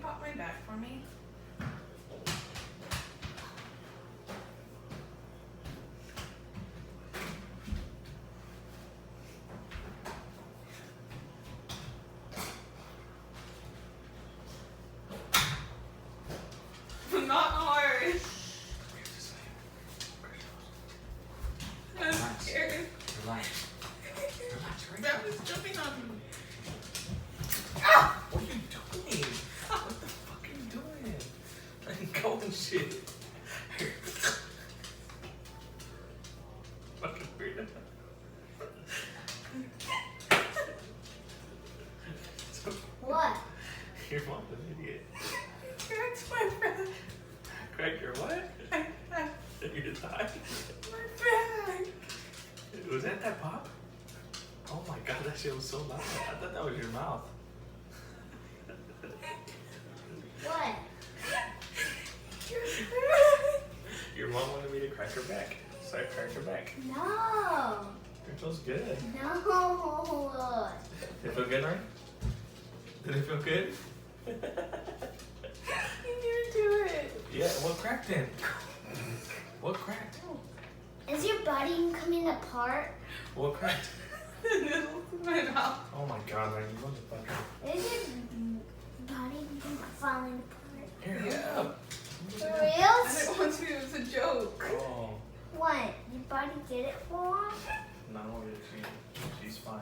pop my back for me? Not hard. I'm scared. Relax. Relax, That was jumping on me. Ah! What are you doing? What the fuck are you doing? Let go and shit. Fucking weirdo. What? Your mom's an idiot. Cracked my back. Crack your what? My back. Your thigh? My back. Was that pop? Oh my god, that shit was so loud. I thought that was your mouth. What? Your mom wanted me to crack her back. So I cracked her back. No. It feels good. No. Did it feel good, right? Did it feel good? You need to do it. Yeah, what cracked then? What cracked? Is your body coming apart? What cracked? The noodles in my mouth. Oh my god, man, you motherfucker. Is your body falling apart? Here, Yeah. For I real? didn't want to. It was a joke. Oh, What? Your body did it for? no, she's fine.